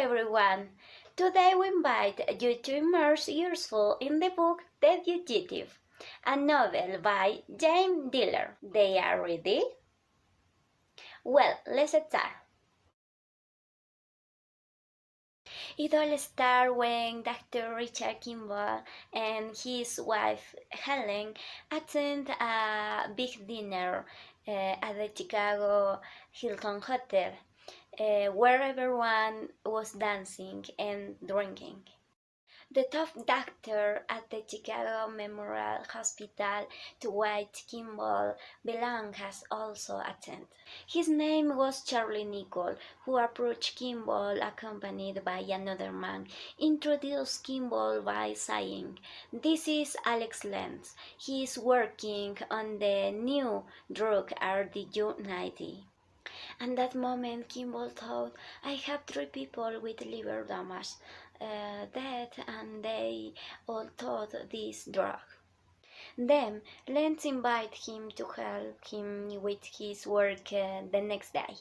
everyone! Today we invite you to immerse yourself in the book The Fugitive, a novel by James Dillard. They are ready? Well, let's start. It all started when Dr. Richard Kimball and his wife Helen attended a big dinner at the Chicago Hilton Hotel, where everyone was dancing and drinking. The top doctor at the Chicago Memorial Hospital, to which Kimball belonged, has also attended. His name was Charlie Nichol, who approached Kimball accompanied by another man, introduced Kimball by saying, "This is Alex Lenz. He is working on the new drug RDU-90." At that moment, Kimball thought, "I have 3 people with liver damage, dead, and they all thought this drug." Then Lenz invited him to help him with his work the next day.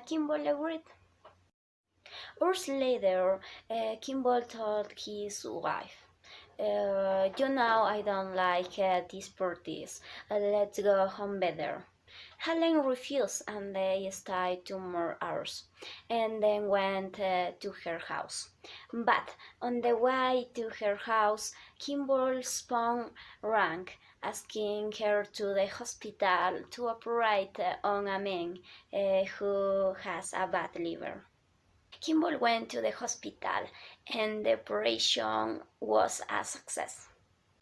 Kimball agreed. Hours later, Kimball told his wife, I don't like these parties. Let's go home better." Helen refused, and they stayed 2 more hours, and then went to her house. But on the way to her house, Kimball's phone rang, asking her to the hospital to operate on a man who has a bad liver. Kimball went to the hospital, and the operation was a success.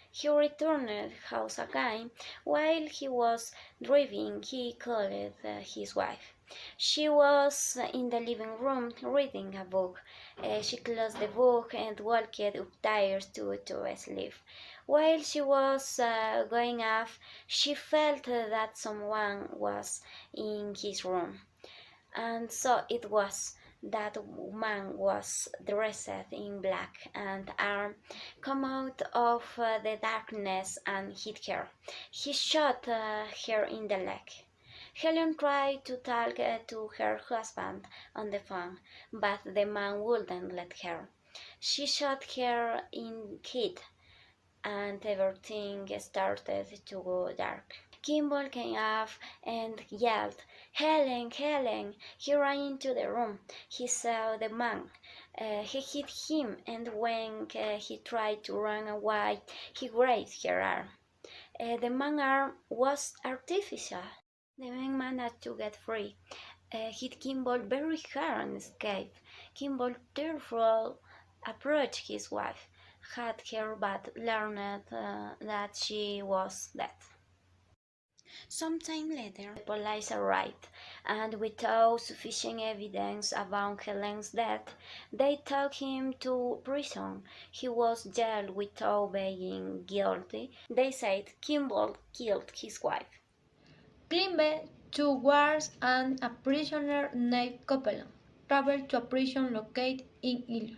He returned house again. While he was driving, he called his wife. She was in the living room reading a book. She closed the book and walked upstairs to sleep. While she was going off, she felt that someone was in his room. And so it was. That man was dressed in black and armed, come out of the darkness and hit her. He shot her in the leg. Helen tried to talk to her husband on the phone, but the man wouldn't let her. She shot her in the head, and everything started to go dark. Kimball came up and yelled, "Helen, Helen!" He ran into the room. He saw the man. He hit him, and when he tried to run away, he grabbed her arm. The man's arm was artificial. The man managed to get free, hit Kimball very hard and escaped. Kimball, tearful, approached his wife, hugged her, but learned that she was dead. Some time later, the police arrived, and without sufficient evidence about Helen's death, they took him to prison. He was jailed without being guilty. They said Kimball killed his wife. Klimber, 2 guards, and a prisoner named Copeland traveled to a prison located in Illinois.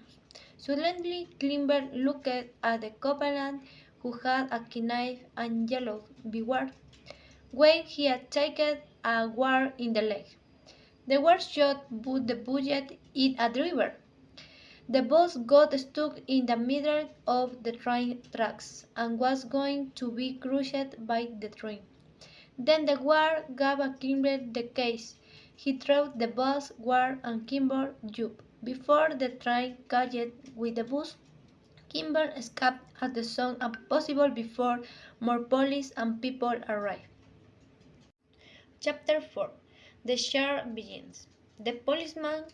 Suddenly, Klimber looked at the Copeland, who had a knife and yelled, "Beware!" when he attacked a guard in the leg. The guard shot but the bullet hit a driver. The bus got stuck in the middle of the train tracks and was going to be crushed by the train. Then the guard gave Kimber the case. He threw the bus guard and Kimber jumped. Before the train collided with the bus, Kimber escaped as soon as possible before more police and people arrived. Chapter 4. The chase begins. The policeman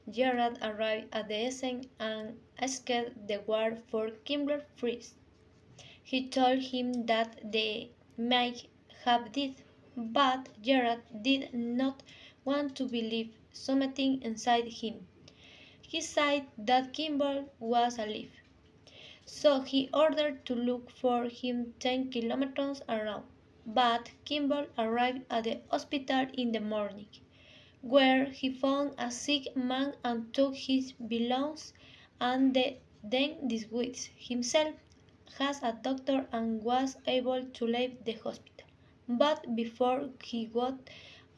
Gerard arrived at the scene and asked the guard for Kimber's freeze. He told him that they might have died, but Gerard did not want to believe something inside him. He said that Kimber was alive, so he ordered to look for him 10 kilometers around. But Kimball arrived at the hospital in the morning, where he found a sick man and took his belongings and then disguised himself as a doctor and was able to leave the hospital. But before he got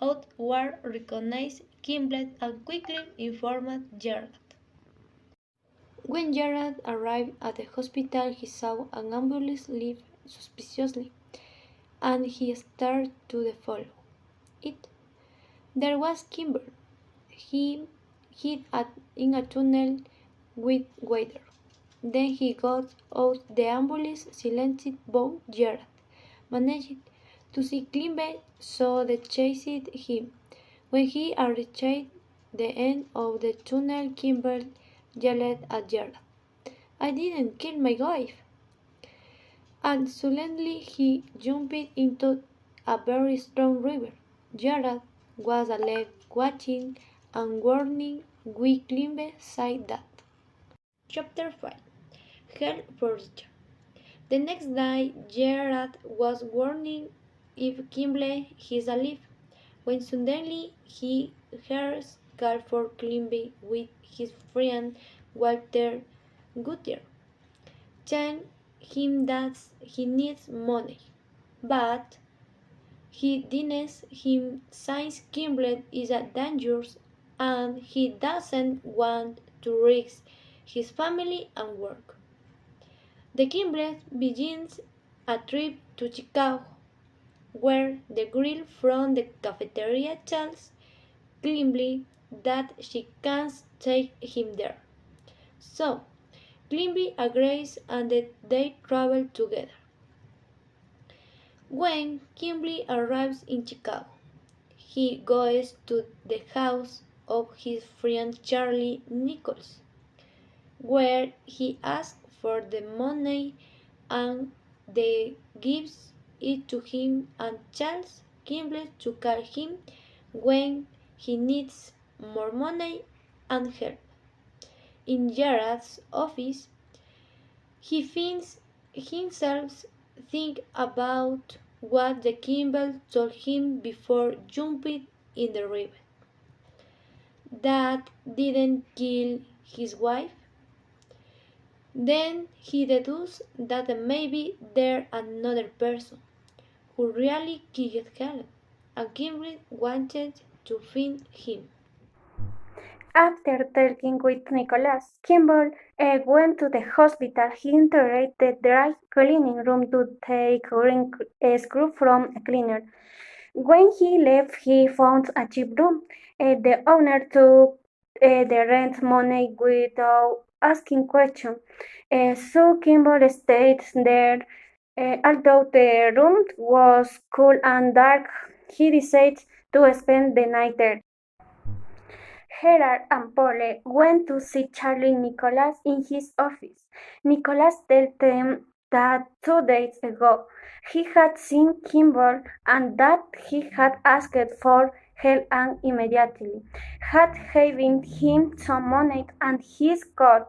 out, Ward recognized Kimball and quickly informed Gerard. When Gerard arrived at the hospital, he saw an ambulance leave suspiciously, and he started to follow it. There was Kimber. He hid in a tunnel with water. Then he got out the ambulance, silenced both Gerard, managed to see Klimbe, so they chased him. When he reached the end of the tunnel, Kimber yelled at Gerard, "I didn't kill my wife!" And suddenly he jumped into a very strong river. Gerard was left watching and warning. We Klimbe said that. Chapter 5. Hell for Richard. The next day, Gerard was warning if Kimble is alive, when suddenly he hears call for Kimble with his friend Walter Gutierrez, telling him that he needs money. But he denies him since Kimble is dangerous and he doesn't want to risk his family and work. The Kimble begins a trip to Chicago, where the girl from the cafeteria tells Kimble that she can't take him there. So, Kimble agrees and they travel together. When Kimble arrives in Chicago, he goes to the house of his friend Charlie Nichols, where he asks for the money and they gives it to him and tells Kimble to call him when he needs more money and help. In Gerard's office, he finds himself think about what the Kimble told him before jumping in the river. That didn't kill his wife. Then he deduces that maybe there's another person who really killed Helen, and Kimble wanted to find him. After talking with Nicholas, Kimball went to the hospital. He entered the dry cleaning room to take a screw from a cleaner. When he left, he found a cheap room. The owner took the rent money without asking questions. So Kimball stayed there. Although the room was cool and dark, he decided to spend the night there. Gerard and Paul went to see Charlie Nicholas in his office. Nicholas told them that 2 days ago he had seen Kimball and that he had asked for help and immediately had given him some money and his coat.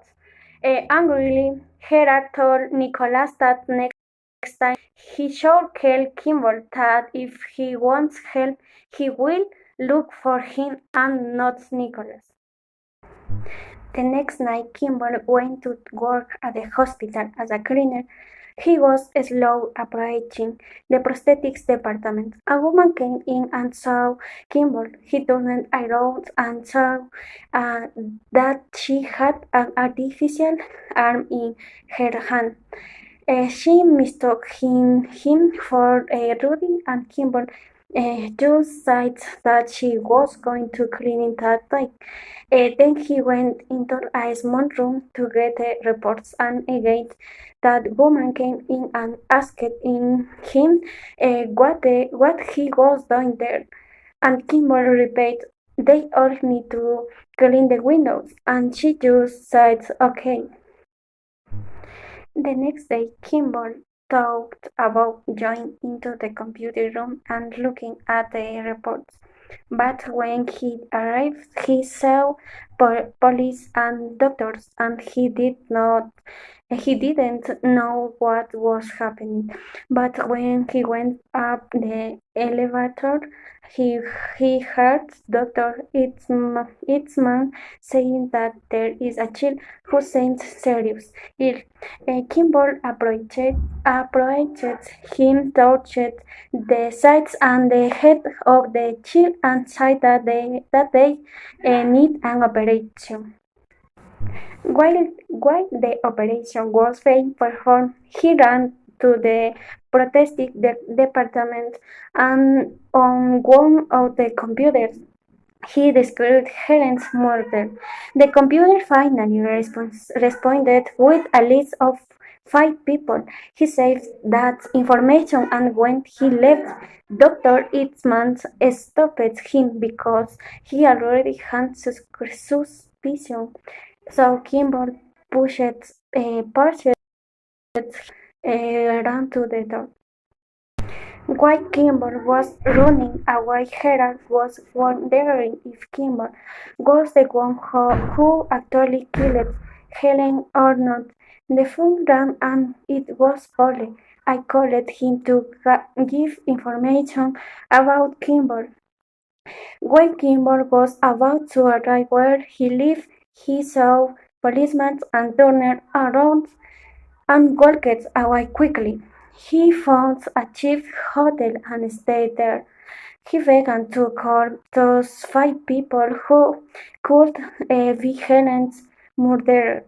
Angrily, Gerard told Nicholas that next time he should tell Kimball that if he wants help, he will look for him and not Nicholas. The next night, Kimball went to work at the hospital as a cleaner. He was slow approaching the prosthetics department. A woman came in and saw Kimball. He turned around and saw that she had an artificial arm in her hand. She mistook him for Rudy, and Kimball just said that she was going to clean that day. Then he went into a small room to get the reports, and again that woman came in and asked him what he was doing there. And Kimball repeated, "They all need to clean the windows," and she just said, "Okay." The next day, Kimball thought about going into the computer room and looking at the reports. But when he arrived, he saw police and doctors, and he didn't know what was happening. But when he went up the elevator, he, he heard Dr. Itzman saying that there is a child who seems serious ill. Kimball approached him, touched the sides and the head of the child, and said that they need an operation. While the operation was being performed, he ran to the protesting department and on one of the computers he described Helen's murder. The computer finally responded with a list of 5 people. He saved that information, and when he left, Dr. Eastman stopped him because he already had suspicion. So Kimball pushed ran to the door. While Kimball was running away, Gerald was wondering if Kimball was the one who actually killed Helen or not. The phone rang and it was Polly. I called him to give information about Kimball. When Kimball was about to arrive where he lived, he saw policemen and turned around and walked away quickly. He found a cheap hotel and stayed there. He began to call those 5 people who could be Helen's murderers.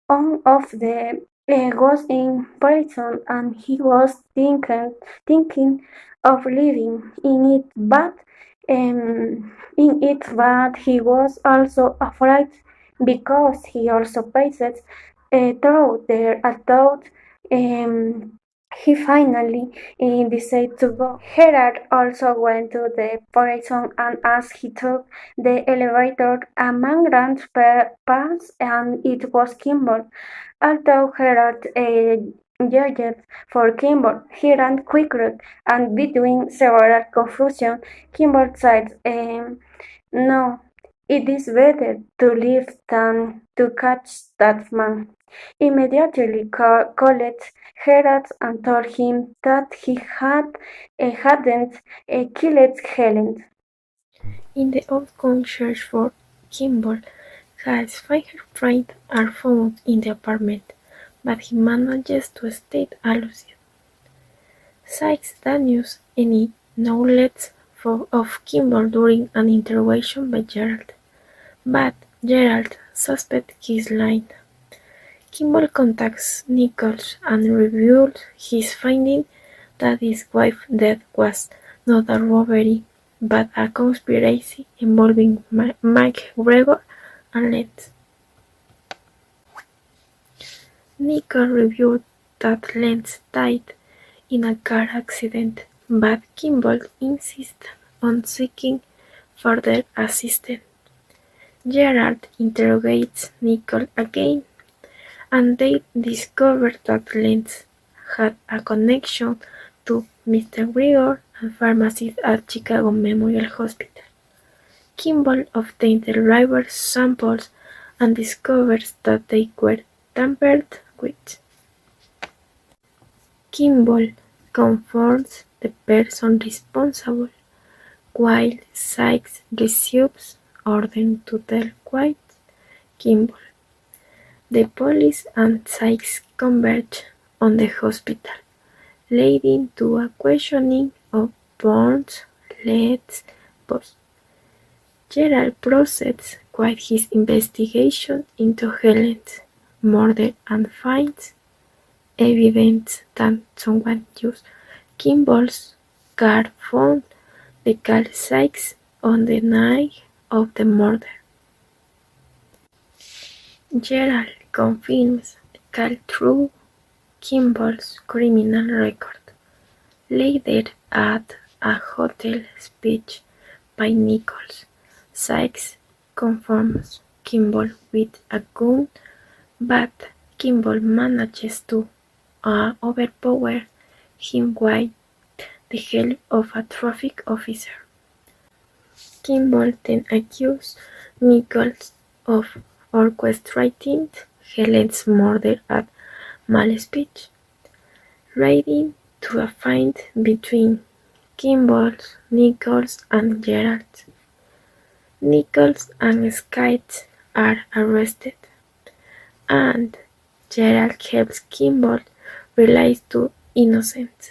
One of them was in prison and he was thinking of living in it, but he was also afraid because he also faced through there. Although um, he finally decided to go. Gerard also went to the prison and as he took the elevator, a man ran past and it was Kimball. Although Gerard yelled for Kimball, he ran quickly and between several confusion, Kimball said, no, it is better to live than to catch that man. Immediately called Gerard and told him that he hadn't killed Helen. In the outcome search for Kimball, his fingerprints are found in the apartment, but he manages to stay elusive. Sykes denies any knowledge of Kimball during an interrogation by Gerald, but Gerald suspects he's lying. Kimball contacts Nichols and reveals his finding that his wife's death was not a robbery, but a conspiracy involving McGregor and Lentz. Nichols revealed that Lentz died in a car accident, but Kimball insists on seeking further assistance. Gerald interrogates Nichols again, and they discover that Lentz had a connection to Mr. Grigor and pharmacist at Chicago Memorial Hospital. Kimball obtains the driver's samples and discovers that they were tampered with. Kimball confronts the person responsible, while Sykes receives orders to tell quite Kimball. The police and Sykes converge on the hospital, leading to a questioning of Burns, Leeds, Post. Gerald proceeds with his investigation into Helen's murder and finds evidence that someone used Kimball's car found the call Sykes on the night of the murder. Gerald confirms the call through Kimball's criminal record. Later at a hotel speech by Nichols, Sykes confronts Kimball with a gun, but Kimball manages to overpower him with the help of a traffic officer. Kimball then accused Nichols of orchestrating Helen's murder at Mall's Beach, leading to a fight between Kimball, Nichols, and Gerald. Nichols and Sykes are arrested, and Gerald helps Kimball realize to innocence.